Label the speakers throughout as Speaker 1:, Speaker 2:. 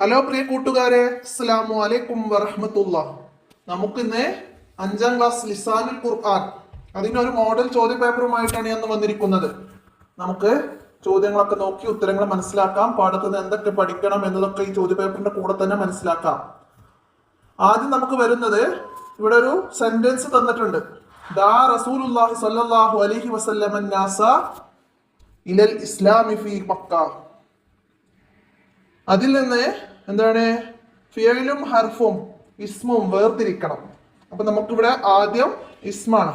Speaker 1: Hello പ്രിയ കൂട്ടുകാരെ, അസ്സലാമു അലൈക്കും വറഹ്മത്തുള്ളാഹ്. നമുക്കിന്ന് 5ാം ക്ലാസ് ലിസാനുൽ ഖുർആൻ അതിന്റെ ഒരു മോഡൽ ചോദ്യ പേപ്പറുമായിട്ടാണ് ഞാൻ വന്നിരിക്കുന്നത്. നമുക്ക് ചോദ്യങ്ങളൊക്കെ നോക്കി ഉത്തരങ്ങൾ മനസ്സിലാക്കാം. പാഠത്തിൽ നിന്ന് എന്തൊക്കെ പഠിക്കണം എന്നതൊക്കെ ഈ ചോദ്യ പേപ്പറിന്റെ കൂടെ തന്നെ മനസ്സിലാക്കാം. ആദ്യം നമുക്ക് വരുന്നത്, ഇവിടെ ഒരു സെന്റൻസ് തന്നിട്ടുണ്ട്. ദാ റസൂലുള്ളാഹി സ്വല്ലല്ലാഹു അലൈഹി വസല്ലം നാസ ഇലൽ ഇസ്ലാമി ഫീ മക്ക. അതിൽ നിന്ന് എന്താണ്? ഫിയലും ഹർഫും ഇസ്മും വേർതിരിക്കണം. അപ്പൊ നമുക്കിവിടെ ആദ്യം ഇസ്മാണ്.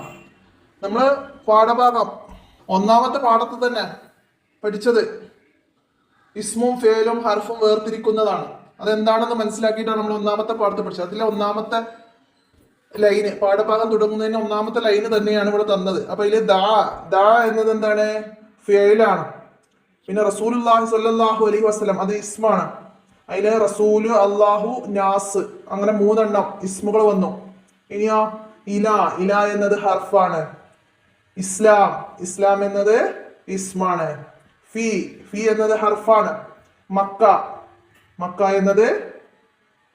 Speaker 1: നമ്മൾ പാഠഭാഗം ഒന്നാമത്തെ പാഠത്തിൽ തന്നെ പഠിച്ചത് ഇസ്മും ഫിയലും ഹർഫും വേർതിരിക്കുന്നതാണ്. അതെന്താണെന്ന് മനസ്സിലാക്കിയിട്ടാണ് നമ്മൾ ഒന്നാമത്തെ പാഠത്തിൽ പഠിച്ചത്. അതിലെ ഒന്നാമത്തെ ലൈന്, പാഠഭാഗം തുടങ്ങുന്നതിന് ഒന്നാമത്തെ ലൈന് തന്നെയാണ് ഇവിടെ തന്നത്. അപ്പൊ ഇതിൽ ദാ എന്നത് എന്താണ്? ഫിയലാണ്. പിന്നെ റസൂലുള്ളാഹി സ്വല്ലല്ലാഹു അലൈഹി വസല്ലം അത് ഇസ്മാണ്. അതില് റസൂല്, അള്ളാഹു, നാസ്, അങ്ങനെ 3 ഇസ്മുകൾ വന്നു. ഇനിയോ ഇല എന്നത് ഹർഫാണ്. ഇസ്ലാം എന്നത് ഇസ്മാണ്. ഫി എന്നത് ഹർഫാണ്. മക്ക എന്നത്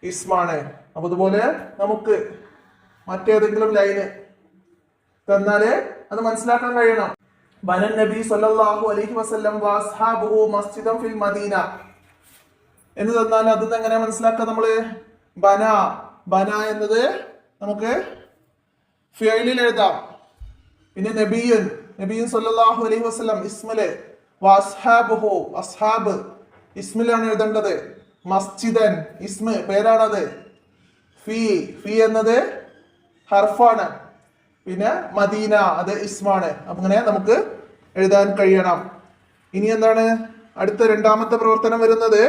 Speaker 1: ഇസ്മാണ്. അപ്പൊ അതുപോലെ നമുക്ക് മറ്റേതെങ്കിലും ലൈന് തന്നാല് അത് മനസ്സിലാക്കാൻ കഴിയണം. ബനൻ നബി സല്ലല്ലാഹു അലൈഹി വസല്ലം വഅസ്ഹാബുഹു മസ്ജിദൻ ഫിൽ മദീന എന്ന് തന്നാൽ അതിന്ന് എങ്ങനെ മനസ്സിലാക്കാം? നമ്മള് ബന എന്നത് നമുക്ക് ഫിയലിൽ എഴുതാം. പിന്നെ നബിയുൻ സല്ലല്ലാഹു അലൈഹി വസല്ലം ഇസ്മില്, വഅസ്ഹാബുഹു അസ്ഹാബ് ഇസ്മിലാണ് എഴുതേണ്ടത്. മസ്ജിദൻ ഇസ്മ് പേരാണത്. ഫി എന്നത് ഹർഫാണ്. പിന്നെ മദീന അത് ഇസ്മാണ്. അപ്പൊ ഇങ്ങനെ നമുക്ക് എഴുതാൻ കഴിയണം. ഇനി എന്താണ് അടുത്ത രണ്ടാമത്തെ പ്രവർത്തനം വരുന്നത്?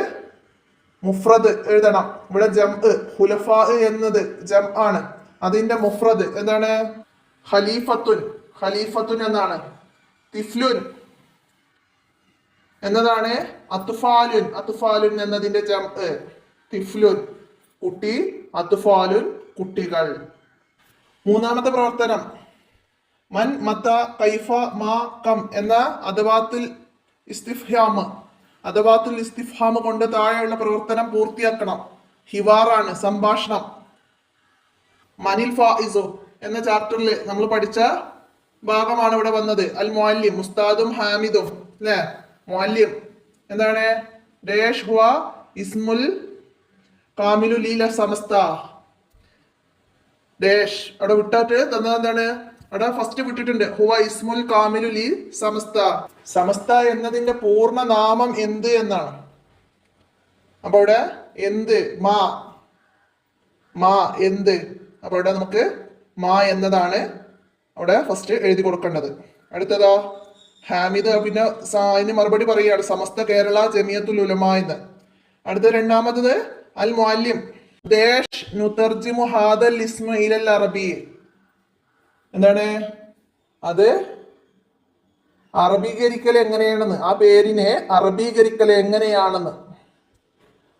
Speaker 1: മുഫ്രദ് എഴുതണം. ഇവിടെ ഹുലഫാ എന്നത് ജം ആണ്. അതിന്റെ മുഫ്രദ് എന്താണ്? ഖലീഫത്തുൻ എന്നാണ്. തിഫ്ലുൻ എന്നതാണ്. അത്ഫാലുൻ എന്നതിന്റെ ജം തിഫ്ലുൻ കുട്ടി, അത്ഫാലുൻ കുട്ടികൾ. മൂന്നാമത്തെ പ്രവർത്തനം മൻ, മത, കൈഫ, മാ, കം എന്ന അദവാത്തുൽ ഇസ്തിഫ്ഹാം കൊണ്ട് താഴെയുള്ള പ്രവർത്തനം പൂർത്തിയാക്കണം. ഹിവാറാണ്, സംഭാഷണം. മനിൽ ഫായിസു എന്ന ചാപ്റ്ററിൽ നമ്മൾ പഠിച്ച ഭാഗമാണ് ഇവിടെ വന്നത്. അൽ മുഅല്ലിം, ഉസ്താദും ഹാമിദും അല്ലെ. മുഅല്ലിം എന്താണ്? ഡേഷ് ഹുവ ഇസ്മുൽ കാമിലു ലീല സമസ്ത. ഡേഷ് അവിടെ വിട്ടിട്ട് തന്നത് എന്താണ്? അവിടെ ഫസ്റ്റ് വിട്ടിട്ടുണ്ട് ഹുവ ഇസ്മുൽ കാമിലു ലി സമസ്ത എന്നതിന്റെ പൂർണ്ണ നാമം എന്ത് എന്നാണ്. അപ്പൊ അവിടെ എന്ത്, മാ എന്ത്. അപ്പൊ അവിടെ നമുക്ക് മാ എന്നതാണ് അവിടെ ഫസ്റ്റ് എഴുതി കൊടുക്കേണ്ടത്. അടുത്തതോ ഹാമിദ്. പിന്നെ അതിന് മറുപടി പറയുകയാണ് സമസ്ത കേരള ജമിയത്തുൽ ഉലമ എന്ന്. അടുത്ത രണ്ടാമത്തത് അൽ മുഅല്ലിം ദേശ് നുതർജിമു ഹാദൽ ഇസ്മ ഇലൽ അറബി. എന്താണ് അത്? അറബീകരിക്കൽ എങ്ങനെയാണെന്ന്, ആ പേരിനെ അറബീകരിക്കൽ എങ്ങനെയാണെന്ന്.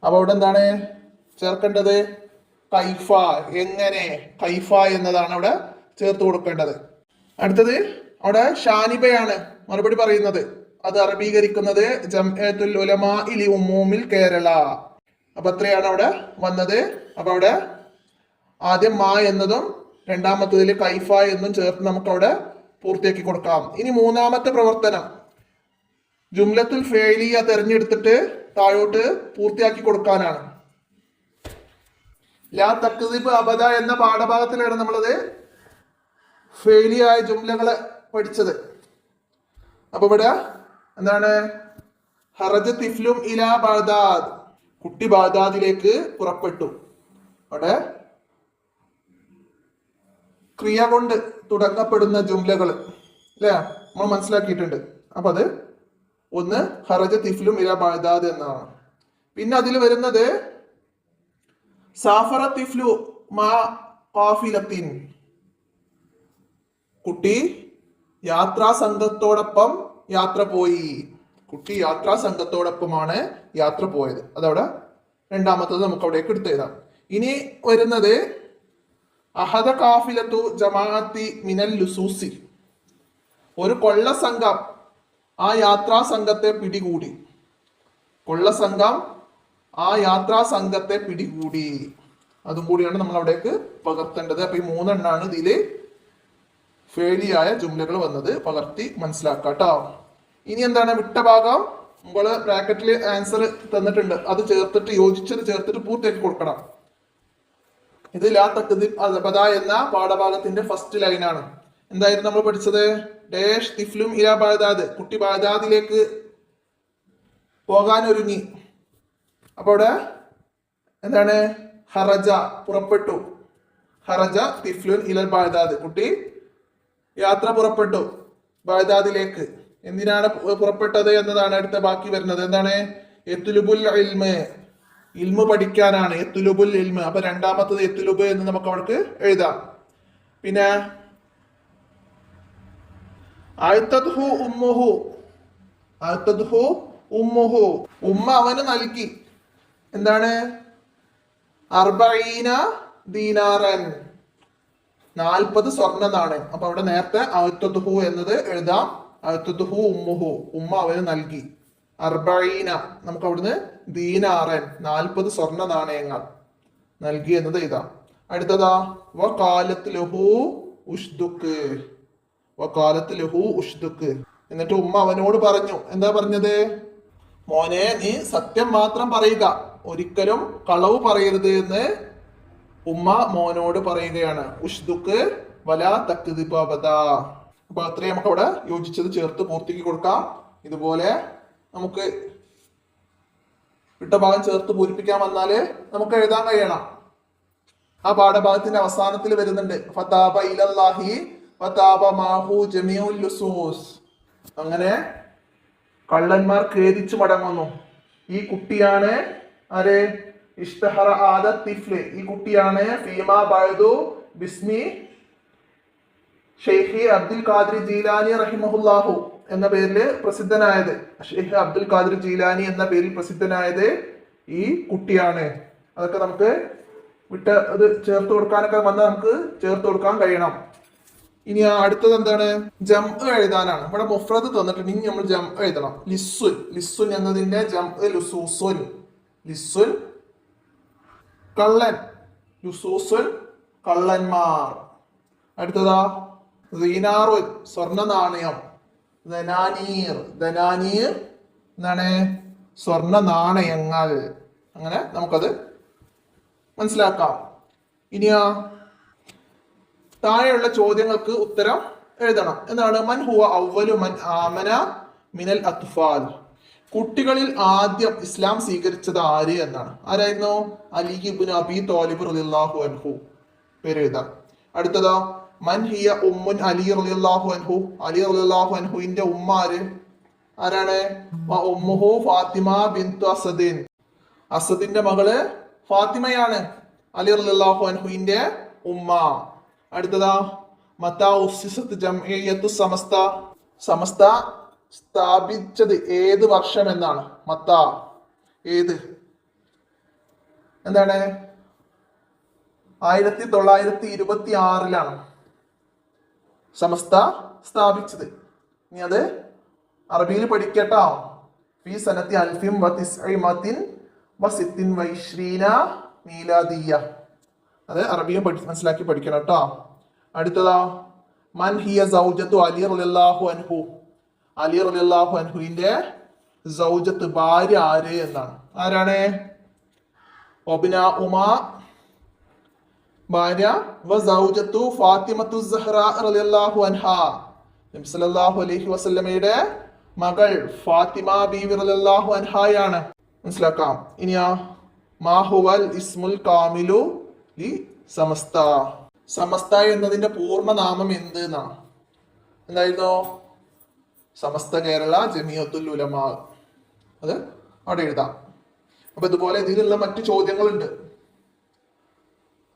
Speaker 1: അപ്പൊ അവിടെ എന്താണ് ചേർക്കേണ്ടത്? കൈഫ, എങ്ങനെ. കൈഫ എന്നതാണ് അവിടെ ചേർത്ത് കൊടുക്കേണ്ടത്. അടുത്തത് അവിടെ ഷാനിബയാണ് മറുപടി പറയുന്നത്. അത് അറബീകരിക്കുന്നത് ജംഇയത്തുൽ ഉലമാ ലി ഉമൂമിൽ കേരള. അപ്പൊ അത്രയാണ് അവിടെ വന്നത്. അപ്പൊ അവിടെ ആദ്യം മാ എന്നതും രണ്ടാമത്തതിൽ കൈഫ എന്നും ചേർത്ത് നമുക്ക് അവിടെ പൂർത്തിയാക്കി കൊടുക്കാം. ഇനി മൂന്നാമത്തെ പ്രവർത്തനം ജുംലത്തുൽ ഫേലിയ തെരഞ്ഞെടുത്തിട്ട് താഴോട്ട് പൂർത്തിയാക്കി കൊടുക്കാനാണ്. ലാ തക്ദിബ് അബദ എന്ന പാഠഭാഗത്തിലാണ് നമ്മളത് ഫേലിയായ ജുംലകളെ പഠിച്ചത്. അപ്പൊ ഇവിടെ എന്താണ്? ഹറജ തിഫ്ലും ഇലാ ബഗ്ദാദ്, കുട്ടി ബാഗ്ദാദിലേക്ക് പുറപ്പെട്ടു. അവിടെ ക്രിയ കൊണ്ട് തുടങ്ങപ്പെടുന്ന ജുംലകൾ അല്ലെ നമ്മൾ മനസ്സിലാക്കിയിട്ടുണ്ട്. അപ്പൊ അത് ഒന്ന് ഹറജ തിഫ്ലും ഇലാ ബഗ്ദാദ് എന്നാണ്. പിന്നെ അതിൽ വരുന്നത് സാഫറ തിഫ്ലു മാ ഖാഫിലത്തിൻ, കുട്ടി യാത്രാ സംഘത്തോടൊപ്പം യാത്ര പോയി. കുട്ടി യാത്രാ സംഘത്തോടൊപ്പമാണ് യാത്ര പോയത്. അതവിടെ രണ്ടാമത്തത് നമുക്ക് അവിടേക്ക് എടുത്തെഴുതാം. ഇനി വരുന്നത് അഹദ കാഫിലത്തു ജമാഅത്തി മിനൽ ലുസൂസി, ഒരു കൊള്ള സംഘം ആ യാത്രാ സംഘത്തെ പിടികൂടി. കൊള്ള സംഘം ആ യാത്രാ സംഘത്തെ പിടികൂടി. അതും കൂടിയാണ് നമ്മൾ അവിടേക്ക് പകർത്തേണ്ടത്. അപ്പൊ ഈ മൂന്നെണ്ണാണ് ഇതില് ഫേലിയായ ജുംലകൾ വന്നത്. പകർത്തി മനസ്സിലാക്കാട്ടോ. ഇനി എന്താണ് വിട്ട ഭാഗം? നമ്മള് ബ്രാക്കറ്റിൽ ആൻസർ തന്നിട്ടുണ്ട്, അത് ചേർത്തിട്ട് യോജിച്ചത് ചേർത്തിട്ട് പൂർത്തിയാക്കി കൊടുക്കണം. ഇത് ലാ തക്ദിബ് അബദ എന്ന പാഠഭാഗത്തിന്റെ ഫസ്റ്റ് ലൈനാണ്. എന്തായിരുന്നു നമ്മൾ പഠിച്ചത്? ഡേഷ് തിഫ്ലും ഇലാ ബഗ്ദാദ്, കുട്ടി ബഗ്ദാദിലേക്ക് പോകാൻ ഒരുങ്ങി. അപ്പൊ അവിടെ എന്താണ്? ഹറജ, പുറപ്പെട്ടു. ഹറജ തിഫ്ലുൻ ഇലൽ ബഗ്ദാദ്, കുട്ടി യാത്ര പുറപ്പെട്ടു ബഗ്ദാദിലേക്ക്. എന്തിനാണ് പുറപ്പെട്ടത് എന്നതാണ് അടുത്ത ബാക്കി വരുന്നത്. എന്താണ്? യത്ലുബുൽ ഇൽമ്, ഇൽമു പഠിക്കാനാണ്. യത്ലുബുൽ ഇൽമ്. അപ്പൊ രണ്ടാമത്തത് യത്ലുബ് എന്ന് നമുക്ക് അവർക്ക് എഴുതാം. പിന്നെ അഅ്തദ്ഹു ഉമ്മുഹു, അഅ്തദ്ഹു ഉമ്മുഹു, ഉമ്മ അവന് നൽകി. എന്താണ്? 40 ദീനാറൻ, 40 സ്വർണ്ണ നാണയം. അപ്പൊ അവിടെ നേരത്തെ അഅ്തദ്ഹു എന്നത് എഴുതാം. അഅ്തദ്ഹു ഉമ്മുഹു, ഉമ്മ അവന് നൽകി. 40 നമുക്ക് അവിടുന്ന് ദീനാറൻ, 40 സ്വർണ്ണ നാണയങ്ങൾ നൽകി എന്നത് എഴുതാം. അടുത്തതാ വഖാലത്ത് ലഹു ഉഷ്ദുക്ക്, വഖാലത്ത് ലഹു ഉഷ്ദുക്ക്. എന്നിട്ട് ഉമ്മ അവനോട് പറഞ്ഞു. എന്താ പറഞ്ഞത്? മോനെ, നീ സത്യം മാത്രം പറയുക, ഒരിക്കലും കളവ് പറയരുത് എന്ന് ഉമ്മ മോനോട് പറയുകയാണ്. ഉഷ്ദുക്ക് വലാ തക്ദിബ് അബദാ. അപ്പൊ അത്രയും നമുക്ക് അവിടെ യോജിച്ചത് ചേർത്ത് പൂർത്തിയാക്കി കൊടുക്കാം. ഇതുപോലെ നമുക്ക് വിട്ട ഭാഗം ചേർത്ത് പൂരിപ്പിക്കാൻ വന്നാല് നമുക്ക് എഴുതാൻ കഴിയണം. ആ പാഠഭാഗത്തിന്റെ അവസാനത്തിൽ വരുന്നുണ്ട് ഫതാബ ഇലല്ലാഹി ഫതാബ മാഹു ജമീഉൽ ലുസൂസ്. അങ്ങനെ കള്ളന്മാർ ഖേദിച്ചു മടങ്ങുന്നു. ഈ കുട്ടിയാണ് ആര്? ഇഷ്തഹറ ആദ തിഫ്ല്, ഈ കുട്ടിയാണ് ഫീമാ ബഅദു ബിസ്മി ഷെയ്ഖി അബ്ദുൽ ഖാദിർ ജീലാനി റഹിമഹുല്ലാഹു എന്ന പേരിൽ പ്രസിദ്ധനായത്. ഷെയ്ഖ് അബ്ദുൽ ഖാദിർ ജീലാനി എന്ന പേരിൽ പ്രസിദ്ധനായത് ഈ കുട്ടിയാണ്. അതൊക്കെ നമുക്ക് വിട്ട് അത് ചേർത്ത് കൊടുക്കാനൊക്കെ വന്നാൽ നമുക്ക് ചേർത്ത് കൊടുക്കാൻ കഴിയണം. ഇനി അടുത്തത് എന്താണ്? ജം എഴുതാനാണ്. ഇവിടെ മുഫ്രദ് തന്നിട്ടുണ്ട്, ഇനി നമ്മൾ ജം എഴുതണം. ലിസ്സുൻ, ലിസ്സുൻ എന്നതിന്റെ ജം ലുസൂസുൻ, ലിസ്സുൻ കള്ളൻ, ലുസൂസുൻ കള്ളന്മാർ. അടുത്തതാ ദീനാറുൻ, സ്വർണ്ണ നാണയം. ധനാനീർ, ധനാനീർ എന്താണ്? സ്വർണ്ണ നാണയങ്ങൾ. അങ്ങനെ നമുക്കത് മനസ്സിലാക്കാം. ഇനിയാ താഴെയുള്ള ചോദ്യങ്ങൾക്ക് ഉത്തരം എഴുതണം. എന്താണ്? മൻ ഹുവ അവ്വലു മൻ ആമന മിനൽ അത്ഫാൽ, കുട്ടികളിൽ ആദ്യം ഇസ്ലാം സ്വീകരിച്ചത് ആര് എന്നാണ്. ആരായിരുന്നു? അലി ഇബ്നു അബി ത്വാലിബ് റളിയല്ലാഹു അൻഹു, പേര് എഴുതാം. അടുത്തതോ മൻ ഹിയ ഉമ്മുൻ അലി റളിയല്ലാഹു അൻഹു, അലി റളിയല്ലാഹു അൻഹുവിന്റെ ഉമ്മ ആരാണ്? ഉമ്മുഹു ഫാത്തിമ ബിൻതു അസദിൻ, അസദിന്റെ മകള് ഫാത്തിമയാണ് അലി റളിയല്ലാഹു അൻഹുവിന്റെ ഉമ്മ. അടുത്തതാ മത്താ ഉസ്സിസത്ത് ജംഇയ്യത്തു സമസ്ത, സമസ്ത സ്ഥാപിച്ചത് ഏത് വർഷം എന്നാണ്. മത്താ ഏത്? എന്താണ്? 1926 സമസ്ത സ്ഥാപിച്ചത്. ഇനി അത് അറബിയിൽ പഠിക്കട്ടോ. ഫീ സനത്തി അൽഫിം വ തിസ്ഇമത്തിൻ വ സിത്തിൻ വ ഇശ്രീന മീലാദിയ്യ. അത് അറബിയും മനസ്സിലാക്കി പഠിക്കണം കേട്ടോ. അടുത്തതാ മൻ ഹിയ സൗജത്തു അലി റളിയല്ലാഹു അൻഹു, അലി റളിയല്ലാഹു അൻഹുവിന്റെ സൗജത്ത് ഭാര്യ ആര് എന്നാണ്. ആരാണ്? ഒബ്നാ ഉമാ ഭാര്യ, വ സൗജത്തു ഫാത്തിമത്തു സഹ്റാ റളിയല്ലാഹു അൻഹാ, നബി സല്ലല്ലാഹു അലൈഹി വസല്ലമയുടെ മകൾ ഫാത്തിമ ബീവി റളിയല്ലാഹു അൻഹായാണ്. മനസ്സിലാക്കാം. ഇനിയാ മാ ഹുവൽ ഇസ്മുൽ കാമിലു ലി സമസ്ത, സമസ്ത എന്നതിന്റെ പൂർണ്ണ നാമം എന്ത് എന്നാണ്. എന്തായിരുന്നു? സമസ്ത കേരള ജമിയത്തുൽ ഉലമാ. അത് അവിടെ എഴുതാം. അപ്പൊ ഇതുപോലെ ഇതിലുള്ള മറ്റു ചോദ്യങ്ങളുണ്ട്.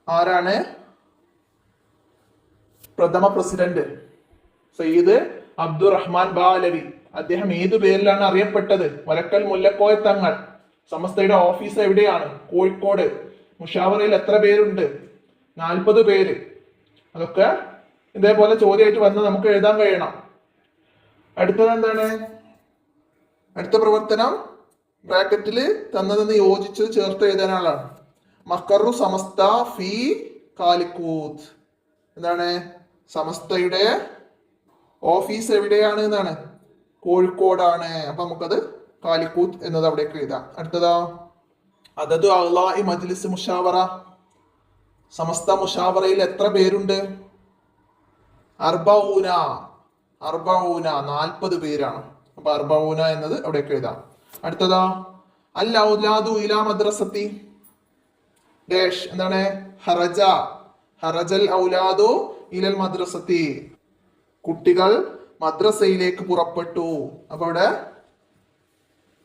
Speaker 1: ആരാണ് പ്രഥമ പ്രസിഡന്റ്? സയ്യിദ് അബ്ദുറഹ്മാൻ ബാലവി. അദ്ദേഹം ഏതു പേരിലാണ് അറിയപ്പെട്ടത്? വരക്കൽ മുല്ലക്കോയ തങ്ങൾ. സമസ്തയുടെ ഓഫീസ് എവിടെയാണ്? കോഴിക്കോട്. മുഷാവറയിൽ എത്ര പേരുണ്ട്? 40 പേര്. അതൊക്കെ ഇതേപോലെ ചോദ്യമായിട്ട് വന്ന് നമുക്ക് എഴുതാൻ കഴിയണം. അടുത്തത് എന്താണ്? അടുത്ത പ്രവർത്തനം ബ്രാക്കറ്റിൽ തന്നതെന്ന് യോജിച്ചത് ചേർത്ത് എഴുതാനാളാണ്. മക്കറു സമസ്ത ഫി കാലിക്കൂത്ത്. എന്താണ്? സമസ്തയുടെ ഓഫീസ് എവിടെയാണ് എന്നാണ്? കോഴിക്കോടാണ്. അപ്പൊ നമുക്കത് കാലിക്കൂത്ത് എന്നത് അവിടേക്ക് എഴുതാം. അടുത്തതാ അതത് അള്ളാഹി മജ്ലിസ് മുഷാവറ. സമസ്ത മുഷാവറയിൽ എത്ര പേരുണ്ട്? അർബഊന 40 പേരാണ്. അപ്പൊ അർബഊന എന്നത് അവിടേക്ക് എഴുതാം. അടുത്തതാ അൽ ഔലാദു ഇലാ മദ്രസത്തി ഡാഷ്. എന്താണ്? ഹറജൽ ഔലാദു ഇലൽ മദ്രസത്തി. കുട്ടികൾ മദ്രസയിലേക്ക് പുറപ്പെട്ടു. അപ്പൊ അവിടെ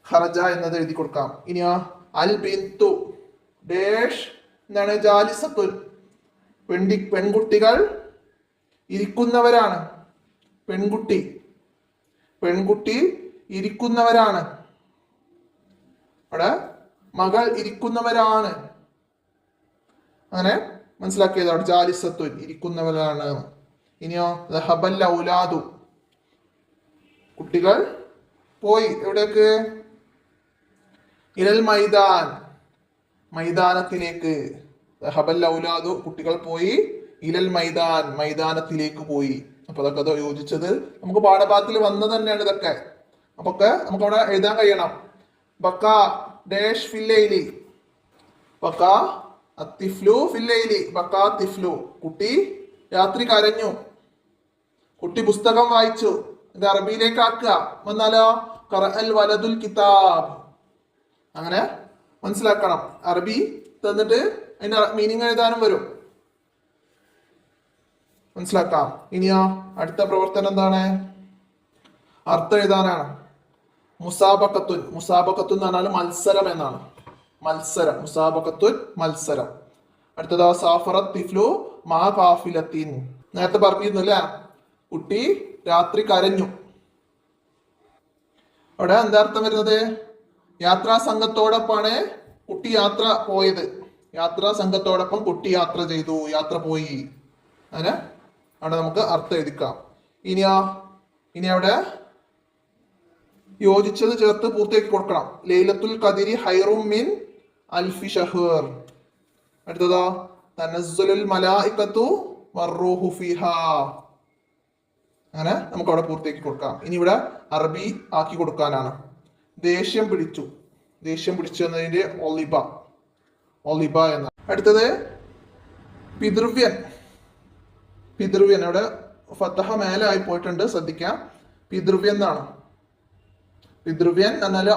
Speaker 1: ഹറജ എന്നത് എഴുതി കൊടുക്കാം. ഇനിയോ അൽ ബിന്തു ഡാഷ്. എന്താണ്? ജാലിസത്തുൻ. പെൺകുട്ടികൾ ഇരിക്കുന്നവരാണ്. പെൺകുട്ടി ഇരിക്കുന്നവരാണ്. അവിടെ മകൾ ഇരിക്കുന്നവരാണ്. അങ്ങനെ മനസ്സിലാക്കിയത്. അവിടെ ജാലിസത്തുൻ ഇരിക്കുന്നവരാണ്. ഇനിയോ ദഹബൽ ഔലാദു. കുട്ടികൾ പോയി. എവിടേക്ക്? ഇലൽ മൈദാൻ. മൈതാനത്തിലേക്ക്. ദഹബൽ ഔലാദു കുട്ടികൾ പോയി. ഇലൽ മൈദാൻ മൈതാനത്തിലേക്ക് പോയി. അപ്പൊ അതൊക്കെ അത് യോജിച്ചത് നമുക്ക് പാഠഭാഗത്തിൽ വന്നത് തന്നെയാണ് ഇതൊക്കെ. അപ്പൊ ഒക്കെ നമുക്ക് അവിടെ എഴുതാൻ കഴിയണം. ബക്ക ഡാഷ് ഫില്ലൈലി. ബക്ക അത്തിഫ്ലു ഫില്ലൈലി. ബക്ക തിഫ്ലു. കുട്ടി രാത്രി കരഞ്ഞു. കുട്ടി പുസ്തകം വായിച്ചു. ഇത് അറബിയിലേക്ക് ആക്കുക. വന്നാലോ ഖറഅൽ വലദുൽ കിതാബ്. അങ്ങനെ മനസ്സിലാക്കണം. അറബി തന്നിട്ട് അതിന്റെ മീനിങ് എഴുതാനും വരും. മനസ്സിലാക്കാം. ഇനിയോ അടുത്ത പ്രവർത്തനം എന്താണ്? അർത്ഥം എഴുതാനാണ്. മുസാബക്കത്തുൻ. മുസാബക്കത്തുൻ എന്ന് പറഞ്ഞാൽ മത്സരം എന്നാണ്. മത്സരം. മുസാബക്കത്തുൻ മത്സരം. അടുത്തതാ സാഫറത്ത് തിഫ്ലു മാ കാഫിലത്തിൻ. നേരത്തെ പറഞ്ഞിരുന്നു അല്ലേ? കുട്ടി രാത്രി കരഞ്ഞു. അവിടെ എന്താ അർത്ഥം വരുന്നത്? യാത്രാ സംഘത്തോടൊപ്പമാണ് കുട്ടി യാത്ര പോയത്. യാത്രാ സംഘത്തോടൊപ്പം കുട്ടി യാത്ര ചെയ്തു, യാത്ര പോയി. അങ്ങനെ അവിടെ നമുക്ക് അർത്ഥം എഴുതിക്കാം. ഇനി അവിടെ യോജിച്ചത് ചേർത്ത് പൂർത്തിയാക്കി കൊടുക്കണം. ലൈലത്തുൽ ഖദരി ഹൈറും മിൻ അൽഫി ഷഹർ. അടുത്തതാ തനസ്സുലുൽ മലായികത്തു വറൂഹു ഫീഹാ. അങ്ങനെ നമുക്ക് അവിടെ പൂർത്തിയാക്കി കൊടുക്കാം. ഇനി ഇവിടെ അറബി ആക്കി കൊടുക്കാനാണ്. ദേഷ്യം പിടിച്ചു. ദേഷ്യം പിടിച്ചു എന്നതിന്റെ ഒലിബ എന്ന. അടുത്തത് പിതൃവ്യൻ. അവിടെ ഫത്തഹ മേലെ ആയി പോയിട്ടുണ്ട്, ശ്രദ്ധിക്കാം. പിതൃവ്യൻ എന്നാണ്. പിതൃവ്യൻ എന്നാല്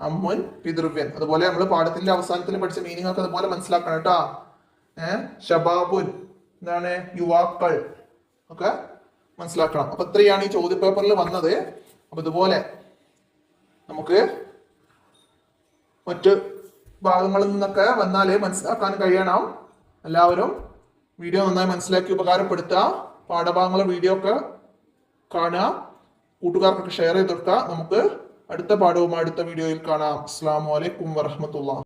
Speaker 1: അമ്മോൻ പിതൃവ്യൻ. അതുപോലെ നമ്മൾ പാഠത്തിന്റെ അവസാനത്തിൽ പഠിച്ച മീനിങ് ഒക്കെ അതുപോലെ മനസ്സിലാക്കണം കേട്ടോ. ഷബാബുൻ എന്താണ്? യുവാക്കൾ ഒക്കെ മനസ്സിലാക്കണം. അപ്പൊ ഇത്രയാണ് ഈ ചോദ്യപേപ്പറിൽ വന്നത്. അപ്പൊ ഇതുപോലെ നമുക്ക് മറ്റ് ഭാഗങ്ങളിൽ നിന്നൊക്കെ വന്നാലേ മനസ്സിലാക്കാൻ കഴിയണം. എല്ലാവരും വീഡിയോ നന്നായി മനസ്സിലാക്കി ഉപകാരപ്പെടുത്തുക. പാഠഭാഗങ്ങളെ വീഡിയോ ഒക്കെ കാണുക. കൂട്ടുകാർക്കൊക്കെ ഷെയർ ചെയ്ത് കൊടുക്കുക. നമുക്ക് അടുത്ത പാഠവുമായി അടുത്ത വീഡിയോയിൽ കാണാം. അസ്സലാമു അലൈക്കും വറഹ്മത്തുള്ളാഹി.